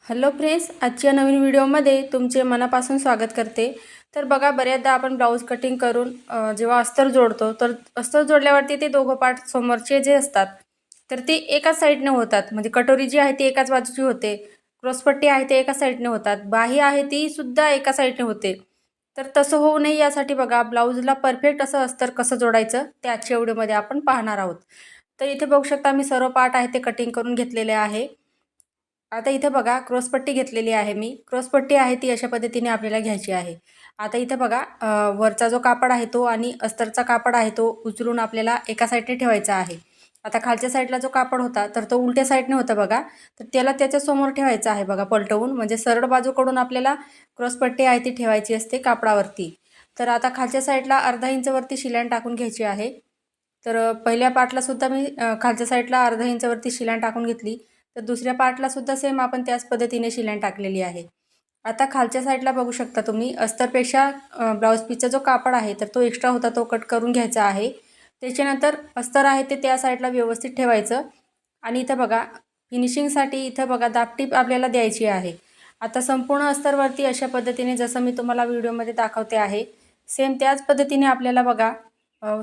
Hello friends, आजच्या नवीन व्हिडिओमध्ये तुमचे मनापासून स्वागत करते। तर बघा, बऱ्याचदा आपण ब्लाऊज कटिंग करून जेव्हा अस्तर जोडतो तर अस्तर जोडल्यावरती ते दोघं पार्ट समोरचे जे असतात तर ते एकाच साईडने होतात। म्हणजे कटोरी जी आहे ती एकाच बाजूची होते, क्रॉसपट्टी आहे ते एका साईडने होतात, बाही आहे ती सुद्धा एका साईडने होते। तर तसं होऊ नये यासाठी बघा, ब्लाऊजला परफेक्ट असं अस्तर कसं जोडायचं ते आजच्या व्हिडिओमध्ये आपण पाहणार आहोत। तर इथे बघू शकता, मी सर्व पार्ट आहे ते कटिंग करून घेतलेले आहे। आता इथे बघा, क्रॉसपट्टी घेतलेली आहे मी। क्रॉसपट्टी आहे ती अशा पद्धतीने आपल्याला घ्यायची आहे। आता इथे बघा, वरचा जो कापड आहे तो आणि अस्तरचा कापड आहे तो उचलून आपल्याला एका साईडने ठेवायचा आहे। आता खालच्या साईडला जो कापड होता तर तो उलट्या साईडने होता बघा, तर त्याला त्याच्या समोर ठेवायचा आहे बघा, पलटवून। म्हणजे सरळ बाजूकडून आपल्याला क्रॉसपट्टी आहे ती ठेवायची असते कापडावरती। तर आता खालच्या साईडला अर्धा इंच वरती शिलाई टाकून घ्यायची आहे। तर पहिल्या पार्टला सुद्धा मी खालच्या साईडला अर्धा इंच वरती शिलाई टाकून घेतली। तर दुसऱ्या पार्टला सुद्धा सेम आपण त्याच पद्धतीने शिलाई टाकलेली आहे। आता खालच्या साईडला बघू शकता तुम्ही, अस्तरपेक्षा ब्लाऊज पीसचा जो कापड आहे तर तो एक्स्ट्रा होता तो कट करून घ्यायचा आहे। त्याच्यानंतर अस्तर आहे ते त्या साईडला व्यवस्थित ठेवायचं। आणि इथं बघा, फिनिशिंगसाठी इथं बघा दाबटीप आपल्याला द्यायची आहे। आता संपूर्ण अस्तरवरती अशा पद्धतीने जसं मी तुम्हाला व्हिडिओमध्ये दाखवते आहे, सेम त्याच पद्धतीने आपल्याला बघा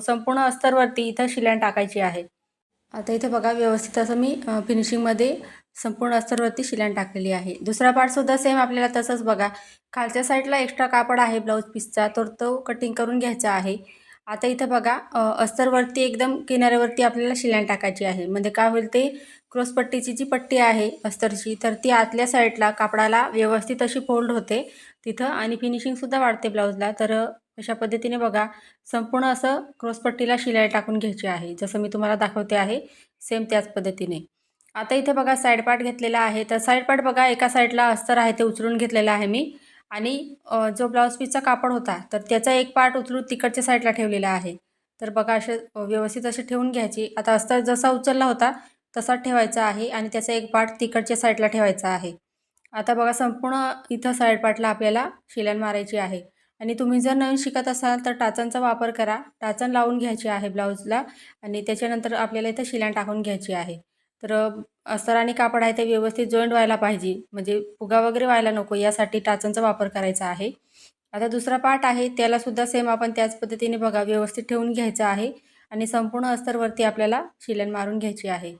संपूर्ण अस्तरवरती इथं शिलाई टाकायची आहे। आता इथे बघा, व्यवस्थित असं मी फिनिशिंगमध्ये संपूर्ण अस्तरवरती शिलाई टाकलेली आहे। दुसरा पार्टसुद्धा सेम आपल्याला तसंच बघा, खालच्या साईडला एक्स्ट्रा कापड आहे ब्लाऊज पीसचा तर तो कटिंग करून घ्यायचा आहे। आता इथं बघा, अस्तरवरती एकदम किनाऱ्यावरती आपल्याला शिलाई टाकायची आहे। म्हणजे काय होईल, ते क्रॉसपट्टीची जी पट्टी आहे अस्तरची तर ती आतल्या साईडला कापडाला व्यवस्थित अशी फोल्ड होते तिथं, आणि फिनिशिंगसुद्धा वाढते ब्लाऊजला। तर अशा पद्धतीने बघा, संपूर्ण असं क्रॉसपट्टीला शिलाई टाकून घ्यायची आहे, जसं मी तुम्हाला दाखवते आहे सेम त्याच पद्धतीने। आता इथे बघा, साईड पार्ट घेतलेला आहे। तर साईड पार्ट बघा, एका साईडला अस्तर आहे ते उचलून घेतलेलं आहे मी, आणि जो ब्लाऊज पीसचा कापड होता तर त्याचा एक पार्ट उचलून तिकडच्या साईडला ठेवलेला आहे। तर बघा, असे व्यवस्थित असे ठेवून घ्यायची। आता अस्तर जसा उचलला होता तसा ठेवायचा आहे, आणि त्याचा एक पार्ट तिकडच्या साईडला ठेवायचा आहे। आता बघा, संपूर्ण इथं साईड पार्टला आपल्याला शिलाई मारायची आहे। आणि तुम्ही जर नवीन शिकत असाल तर टाचांचा वापर करा, टाचन लावून घ्यायची आहे ब्लाऊजला, आणि त्याच्यानंतर आपल्याला इथं शिलाई टाकून घ्यायची आहे। तर अस्तर आणि कापड आहे ते व्यवस्थित जॉईंट व्हायला पाहिजे, म्हणजे फुगा वगैरे व्हायला नको, यासाठी टाचांचा वापर करायचा आहे। आता दुसरा पार्ट आहे त्याला सुद्धा सेम आपण त्याच पद्धतीने बघा व्यवस्थित ठेवून घ्यायचं आहे, आणि संपूर्ण अस्तरवरती आपल्याला शिलाई मारून घ्यायची आहे।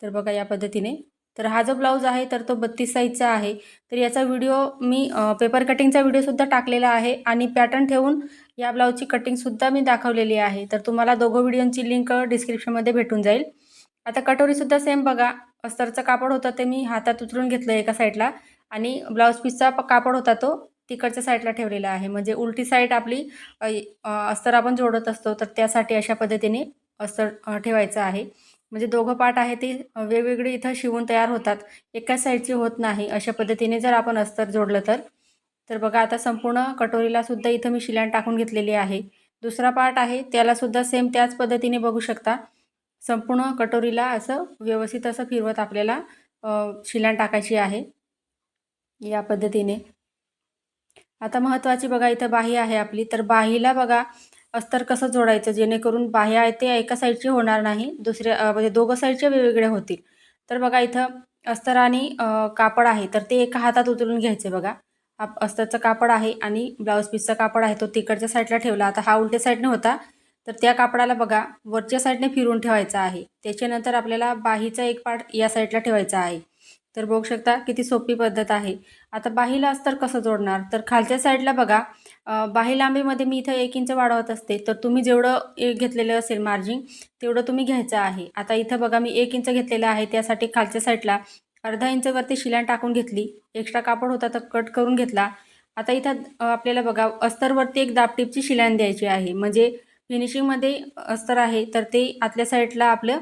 तर बघा या पद्धतीने। तर हा जो ब्लाऊज आहे तर तो 32 साईजचा आहे। तर याचा व्हिडिओ मी पेपर कटिंगचा व्हिडिओसुद्धा टाकलेला आहे, आणि पॅटर्न ठेवून या ब्लाऊजची कटिंगसुद्धा मी दाखवलेली आहे। तर तुम्हाला दोघं व्हिडिओची लिंक डिस्क्रिप्शनमध्ये भेटून जाईल। आता कटोरीसुद्धा सेम बघा, अस्तरचं कापड होतं ते मी हातात उचलून घेतलं एका साईडला, आणि ब्लाऊज पीसचा कापड होता तो तिकडच्या साईडला ठेवलेला आहे। म्हणजे उलटी साईड आपली अस्तर आपण जोडत असतो तर त्यासाठी अशा पद्धतीने अस्तर ठेवायचं आहे। म्हणजे दोघं पार्ट आहे ते वेगवेगळे इथं शिवून तयार होतात, एकाच साईडची होत नाही। अशा पद्धतीने जर आपण अस्तर जोडलं तर बघा, आता संपूर्ण कटोरीला सुद्धा इथं मी शिलाई टाकून घेतलेली आहे। दुसरा पार्ट आहे त्याला सुद्धा सेम त्याच पद्धतीने बघू शकता, संपूर्ण कटोरीला असं व्यवस्थित असं फिरवत आपल्याला शिलाई टाकायची आहे या पद्धतीने। आता महत्त्वाची बघा, इथं बाही आहे आपली, तर बाहीला बघा अस्तर कसं जोडायचं जेणेकरून बाही आहे ते एका साईडची होणार नाही, दुसऱ्या म्हणजे दोघं साईडचे वेगवेगळे होतील। तर बघा, इथं अस्तर आणि कापड आहे तर ते एका हातात उचलून घ्यायचे बघा। हा अस्तरचं कापड आहे आणि ब्लाऊज पीसचा कापड आहे तो तिकडच्या साईडला ठेवला। आता हा उलट्या साईडने होता तर त्या कापडाला बघा वरच्या साईडने फिरवून ठेवायचा आहे। त्याच्यानंतर आपल्याला बाहीचा एक पार्ट या साईडला ठेवायचा आहे। तर बघू शकता किती सोपी पद्धत आहे। आता बाहीला अस्तर कसं जोडणार, तर खालच्या साईडला बघा, बाही लांबीमध्ये मी इथं 1 इंच वाढवत असते, तर तुम्ही जेवढं घेतलेलं असेल मार्जिन तेवढं तुम्ही घ्यायचं आहे। आता इथं बघा, मी 1 इंच घेतलेलं आहे, त्यासाठी खालच्या साईडला अर्धा इंच वरती शिलाई टाकून घेतली, एक्स्ट्रा कापड होता तर कट करून घेतला। आता इथं आपल्याला बघा अस्तरवरती एक दाबटीपची शिलाई द्यायची आहे। म्हणजे फिनिशिंगमध्ये अस्तर आहे तर ते आतल्या साईडला आपलं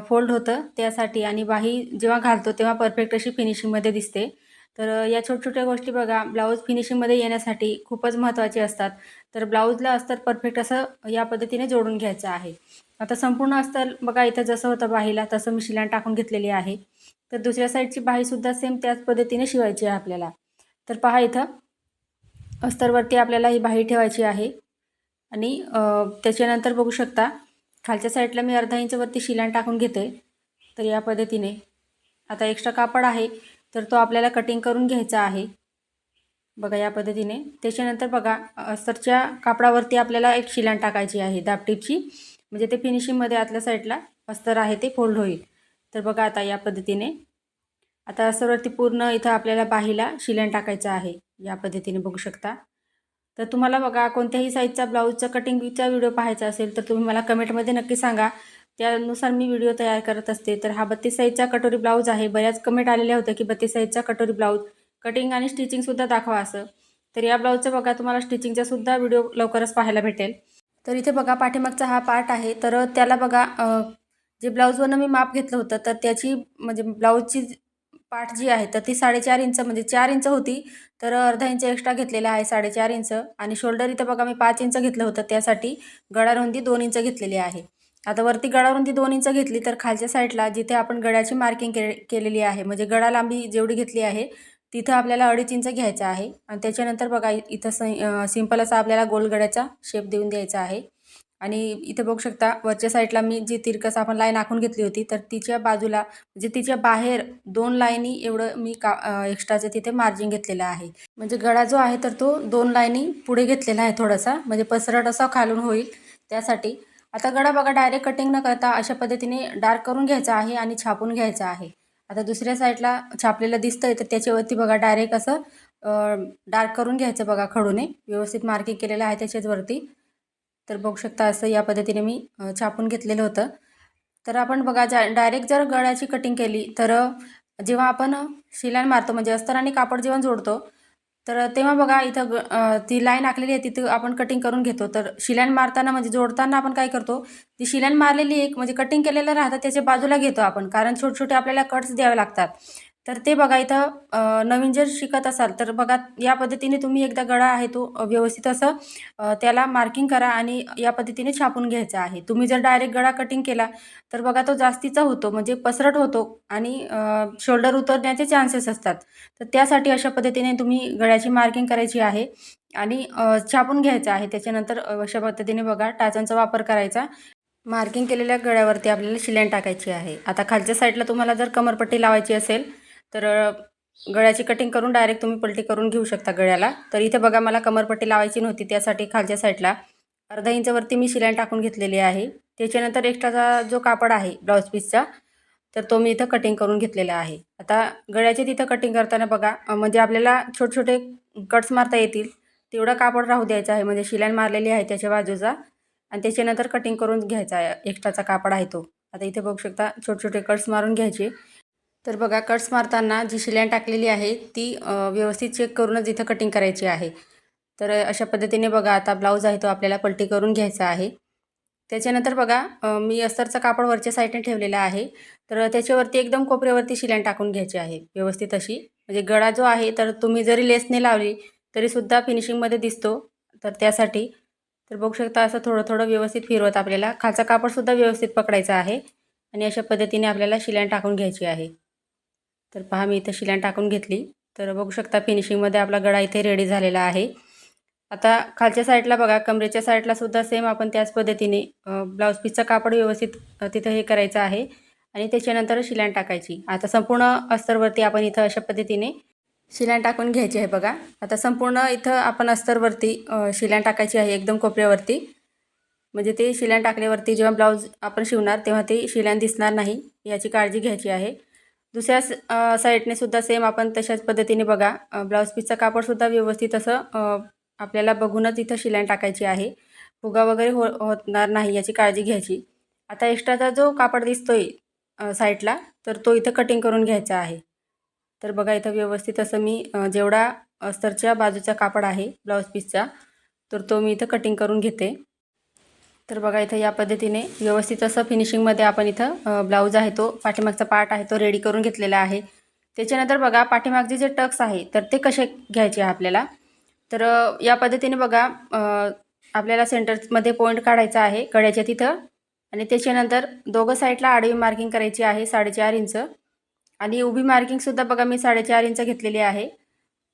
फोल्ड होतं त्यासाठी, आणि बाही जेव्हा घालतो तेव्हा परफेक्ट अशी फिनिशिंगमध्ये दिसते। तर या छोट्या-छोट्या गोष्टी बघा ब्लाऊज फिनिशिंगमध्ये येण्यासाठी खूपच महत्त्वाचे असतात। तर ब्लाऊजला अस्तर परफेक्ट असं या पद्धतीने जोडून घ्यायचं आहे। आता संपूर्ण अस्तर बघा, इथं जसं होतं बाहीला तसं मी शिलाई टाकून घेतलेली आहे। तर दुसऱ्या साईडची बाहीसुद्धा सेम त्याच पद्धतीने शिवायची आहे आपल्याला। तर पहा, इथं अस्तरवरती आपल्याला ही बाही ठेवायची आहे, आणि त्याच्यानंतर बघू शकता खालच्या साईडला मी अर्धा इंच वरती शिलाई टाकून घेते। तर या पद्धतीने आता एक्स्ट्रा कापड आहे तर तो आपल्याला कटिंग करून घ्यायचा आहे बघा या पद्धतीने। त्याच्यानंतर बघा अस्तरच्या कापडावरती आपल्याला एक शिलान टाकायची आहे दाबटीपची, म्हणजे ते फिनिशिंगमध्ये आतल्या साईडला अस्तर आहे ते फोल्ड होईल। तर बघा आता या पद्धतीने आता अस्तरवरती पूर्ण इथं आपल्याला बाहीला शिलान टाकायचं आहे या पद्धतीने बघू शकता। तर तुम्हाला बघा कोणत्याही साईजचा ब्लाऊजचा कटिंगचा व्हिडिओ पाहायचा असेल तर तुम्ही मला कमेंटमध्ये नक्की सांगा, त्यानुसार मी व्हिडिओ तयार करत असते। तर हा 32 साईजचा कटोरी ब्लाऊज आहे। बऱ्याच कमेंट आलेल्या होत्या की 32 साईजचा कटोरी ब्लाऊज कटिंग आणि स्टिचिंगसुद्धा दाखवा असं। तर या ब्लाऊजचं बघा तुम्हाला स्टिचिंगचा सुद्धा व्हिडिओ लवकरच पाहायला भेटेल। तर इथे बघा पाठीमागचा हा पार्ट आहे, तर त्याला बघा जे ब्लाऊजवरनं मी माप घेतलं होतं तर त्याची म्हणजे ब्लाऊजची पाठ जी आहे तर ती 4.5 इंच म्हणजे 4 इंच होती, तर अर्धा इंच एक्स्ट्रा घेतलेला आहे 4.5 इंच। आणि शोल्डर इथं बघा मी 5 इंच घेतलं होतं, त्यासाठी गळारुंदी 2 इंच घेतलेली आहे। आता वरती गळारुंदी 2 इंच घेतली तर खालच्या साईडला जिथे आपण गळ्याची मार्किंग केलेली आहे म्हणजे गळा लांबी जेवढी घेतली आहे तिथं आपल्याला 2.5 इंच घ्यायचं आहे। आणि त्याच्यानंतर बघा इथं सिंपल असा आपल्याला गोल गळ्याचा शेप देऊन द्यायचा आहे। आणि इथे बघू शकता वरच्या साईडला मी जी तिरकस आपण लाईन आखून घेतली होती तर तिच्या बाजूला म्हणजे तिच्या बाहेर 2 लाईनी एवढं मी एक्स्ट्राचं तिथे मार्जिन घेतलेलं आहे। म्हणजे गळा जो आहे तर तो 2 लाईनी पुढे घेतलेला आहे थोडासा, म्हणजे पसरट असा खालून होईल त्यासाठी। आता गळा बघा डायरेक्ट कटिंग न करता अशा पद्धतीने डार्क करून घ्यायचा आहे आणि छापून घ्यायचा आहे। आता दुसऱ्या साईडला छापलेलं दिसतंय तर त्याच्यावरती बघा डायरेक्ट असं डार्क करून घ्यायचं बघा खडूने, व्यवस्थित मार्किंग केलेलं आहे त्याच्याच वरती। तर बघू शकता असं या पद्धतीने मी छापून घेतलेलं होतं। तर आपण बघा डायरेक्ट जर गळ्याची कटिंग केली तर जेव्हा आपण शिलाईन मारतो म्हणजे अस्तर आणि कापड जेव्हा जोडतो तर तेव्हा बघा इथं ती लाईन आखलेली आहे तिथं आपण कटिंग करून घेतो। तर शिलाईन मारताना म्हणजे जोडताना आपण काय करतो, ती शिलाईन मारलेली एक म्हणजे कटिंग केलेलं राहतं त्याच्या बाजूला घेतो आपण, कारण छोटे छोटे आपल्याला कट्स द्यावे लागतात। तर ते बघा इथं नवीन जर शिकत असाल तर बघा या पद्धतीने तुम्ही एकदा गळा आहे तो व्यवस्थित असं त्याला मार्किंग करा आणि या पद्धतीने छापून घ्यायचा आहे। तुम्ही जर डायरेक्ट गळा कटिंग केला तर बघा तो जास्तीचा होतो म्हणजे पसरट होतो आणि शोल्डर उतरण्याचे चान्सेस असतात। तर त्यासाठी अशा पद्धतीने तुम्ही गळ्याची मार्किंग करायची आहे आणि छापून घ्यायचं आहे। त्याच्यानंतर अशा पद्धतीने बघा टाचांचा वापर करायचा। मार्किंग केलेल्या गळ्यावरती आपल्याला शिलाईन टाकायची आहे। आता खालच्या साईडला तुम्हाला जर कमरपट्टी लावायची असेल तर गळ्याची कटिंग करून डायरेक्ट तुम्ही पलटी करून घेऊ शकता गळ्याला। तर इथे बघा मला कमरपट्टी लावायची नव्हती, त्यासाठी खालच्या साईडला अर्धा इंचवरती मी शिलाईन टाकून घेतलेली आहे। त्याच्यानंतर एक्स्ट्राचा जो कापड आहे ब्लाऊज पीसचा तर तो मी इथं कटिंग करून घेतलेला आहे। आता गळ्याची तिथं कटिंग करताना बघा म्हणजे आपल्याला छोटे छोटे कट्स मारता येतील तेवढा कापड राहू द्यायचा आहे, म्हणजे शिलाईन मारलेली आहे त्याच्या बाजूचा, आणि त्याच्यानंतर कटिंग करून घ्यायचा आहे एक्स्ट्राचा कापड आहे तो। आता इथे बघू शकता छोटे छोटे कट्स मारून घ्यायचे। तर बघा कट्स मारताना जी शिलाईन टाकलेली आहे ती व्यवस्थित चेक करूनच इथं कटिंग करायची आहे। तर अशा पद्धतीने बघा आता ब्लाऊज आहे तो आपल्याला पलटी करून घ्यायचा आहे। त्याच्यानंतर बघा मी अस्तरचा कापड वरच्या साईडने ठेवलेला आहे, तर त्याच्यावरती एकदम कोपऱ्यावरती शिलाईन टाकून घ्यायची आहे व्यवस्थित अशी, म्हणजे गळा जो आहे तर तुम्ही जरी लेसने लावली तरीसुद्धा फिनिशिंगमध्ये दिसतो। तर त्यासाठी तर बघू शकता असं थोडं थोडं व्यवस्थित फिरवत आपल्याला खालचा कापडसुद्धा व्यवस्थित पकडायचा आहे आणि अशा पद्धतीने आपल्याला शिलाईन टाकून घ्यायची आहे। तर पहा मी इथं शिलाईन टाकून घेतली, तर बघू शकता फिनिशिंगमध्ये आपला गळा इथे रेडी झालेला आहे। आता खालच्या साईडला बघा कमरेच्या साईडला सुद्धा सेम आपण त्याच पद्धतीने ब्लाऊज पीसचं कापड व्यवस्थित तिथं हे करायचं आहे आणि त्याच्यानंतर शिलाईन टाकायची। आता संपूर्ण अस्तरवरती आपण इथं अशा पद्धतीने शिलाईन टाकून घ्यायची आहे बघा। आता संपूर्ण इथं आपण अस्तरवरती शिलाईन टाकायची आहे एकदम कोपऱ्यावरती, म्हणजे ते शिलाईन टाकल्यावरती जेव्हा ब्लाऊज आपण शिवणार तेव्हा ते शिलाईन दिसणार नाही याची काळजी घ्यायची आहे। दुसऱ्या साईडने सुद्धा सेम आपण तशाच पद्धतीने बघा ब्लाऊज पीसचं कापडसुद्धा व्यवस्थित असं आपल्याला बघूनच इथं शिलाईन टाकायची आहे, फुगा वगैरे होणार नाही याची काळजी घ्यायची। आता एक्स्ट्राचा जो कापड दिसतोय साईडला तर तो इथं कटिंग करून घ्यायचा आहे। तर बघा इथं व्यवस्थित असं मी जेवढा अस्तरच्या बाजूचा कापड आहे ब्लाऊज पीसचा तर तो मी इथं कटिंग करून घेते। तर बघा इथं या पद्धतीने व्यवस्थित असं फिनिशिंगमध्ये आपण इथं ब्लाऊज आहे तो पाठीमागचा पार्ट आहे तो रेडी करून घेतलेला आहे। त्याच्यानंतर बघा पाठीमागचे जे टक्स आहे तर ते कसे घ्यायचे आपल्याला, तर या पद्धतीने बघा आपल्याला सेंटरमध्ये पॉईंट काढायचा आहे कड्याच्या तिथं, आणि त्याच्यानंतर दोघं साईडला आडवी मार्किंग करायची आहे 4.5 इंच, आणि उभी मार्किंगसुद्धा बघा मी 4.5 इंच घेतलेली आहे।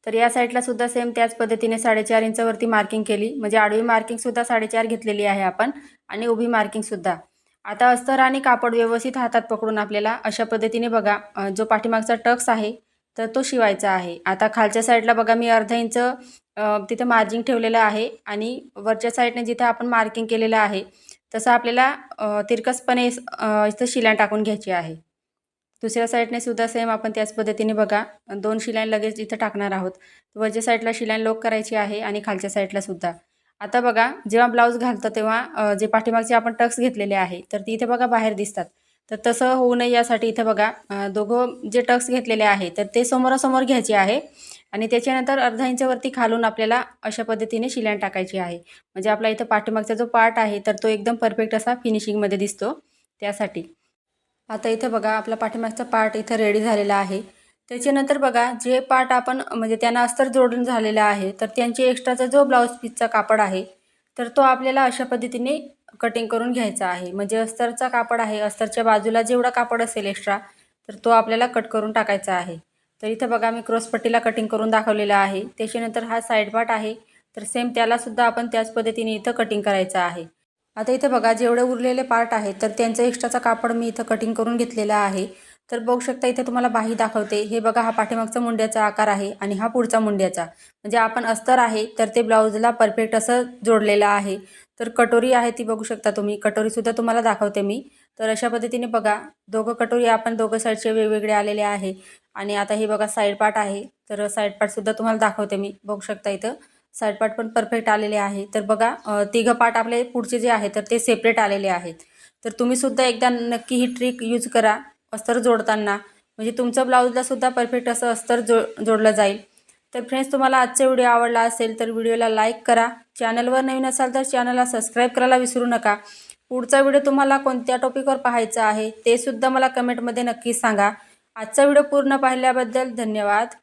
तर या साईडला सुद्धा सेम त्याच पद्धतीने 4.5 इंचावरती मार्किंग केली, म्हणजे आडवी मार्किंगसुद्धा 4.5 घेतलेली आहे आपण आणि उभी मार्किंगसुद्धा। आता अस्तर आणि कापड व्यवस्थित हातात पकडून आपल्याला अशा पद्धतीने बघा जो पाठीमागचा टक्स आहे तर तो शिवायचा आहे. आता खालच्या साईडला बघा मी अर्धा इंच तिथं मार्जिन ठेवलेलं आहे आणि वरच्या साईडने जिथं आपण मार्किंग केलेलं आहे तसं आपल्याला तिरकसपणे इथं शिलाई टाकून घ्यायची आहे. दुसऱ्या साईडने सुद्धा सेम आपण त्याच पद्धतीने बघा 2 शिलाई लगेच इथं टाकणार आहोत. वरच्या साईडला शिलाई लॉक करायची आहे आणि खालच्या साईडला सुद्धा. आता बघा जेव्हा ब्लाऊज घालतो तेव्हा जे पाठीमागचे आपण टक्स घेतलेले आहे तर ती इथे बघा बाहेर दिसतात. तर तसं होऊ नये यासाठी इथं बघा दोघं जे टक्स घेतलेले आहे तर ते समोरासमोर घ्यायचे आहे आणि त्याच्यानंतर अर्धा इंचावरती खालून आपल्याला अशा पद्धतीने शिलाई टाकायची आहे. म्हणजे आपला इथं पाठीमागचा जो पार्ट आहे तर तो एकदम परफेक्ट असा फिनिशिंगमध्ये दिसतो त्यासाठी. आता इथं बघा आपला पाठीमागचा पार्ट इथं रेडी झालेला आहे. त्याच्यानंतर बघा जे पार्ट आपण म्हणजे त्यांना अस्तर जोडून झालेला आहे तर त्यांची एक्स्ट्राचा जो ब्लाऊज पीसचा कापड आहे तर तो आपल्याला अशा पद्धतीने कटिंग करून घ्यायचा आहे. म्हणजे अस्तरचा कापड आहे, अस्तरच्या बाजूला जेवढा कापड असेल एक्स्ट्रा तर तो आपल्याला कट करून टाकायचा आहे. तर इथं बघा मी क्रॉसपट्टीला कटिंग करून दाखवलेला आहे. त्याच्यानंतर हा साईड पार्ट आहे तर सेम त्यालासुद्धा आपण त्याच पद्धतीने इथं कटिंग करायचं आहे. आता इथे बघा जेवढे उरलेले पार्ट आहेत तर त्यांचं एक्स्ट्राचा कापड मी इथं कटिंग करून घेतलेला आहे. तर बघू शकता इथे तुम्हाला बाही दाखवते. हे बघा हा पाठीमागचा मुंड्याचा आकार आहे आणि हा पुढचा मुंड्याचा. म्हणजे आपण अस्तर आहे तर ते ब्लाऊजला परफेक्ट असं जोडलेलं आहे. तर कटोरी आहे ती बघू शकता तुम्ही. कटोरीसुद्धा तुम्हाला दाखवते मी. तर अशा पद्धतीने बघा दोघं कटोरी आपण दोघं साईडचे वेगवेगळे आलेले आहे. आणि आता हे बघा साईड पार्ट आहे. तर साईड पार्टसुद्धा तुम्हाला दाखवते मी. बघू शकता इथं साईड पार्ट पण परफेक्ट आलेले आहे. तर बघा तिघं पार्ट आपले पुढचे जे आहे तर ते सेपरेट आलेले आहेत. तर तुम्हीसुद्धा एकदा नक्की ही ट्रिक यूज करा अस्तर जोडताना. म्हणजे तुमचं ब्लाऊजलासुद्धा परफेक्ट असं अस्तर जोडलं जाईल. तर फ्रेंड्स तुम्हाला आजचा व्हिडिओ आवडला असेल तर व्हिडिओला लाईक करा. चॅनलवर नवीन असाल तर चॅनलला सबस्क्राईब करायला विसरू नका. पुढचा व्हिडिओ तुम्हाला कोणत्या टॉपिकवर पाहायचा आहे ते सुद्धा मला कमेंटमध्ये नक्की सांगा. आजचा व्हिडिओ पूर्ण पाहिल्याबद्दल धन्यवाद.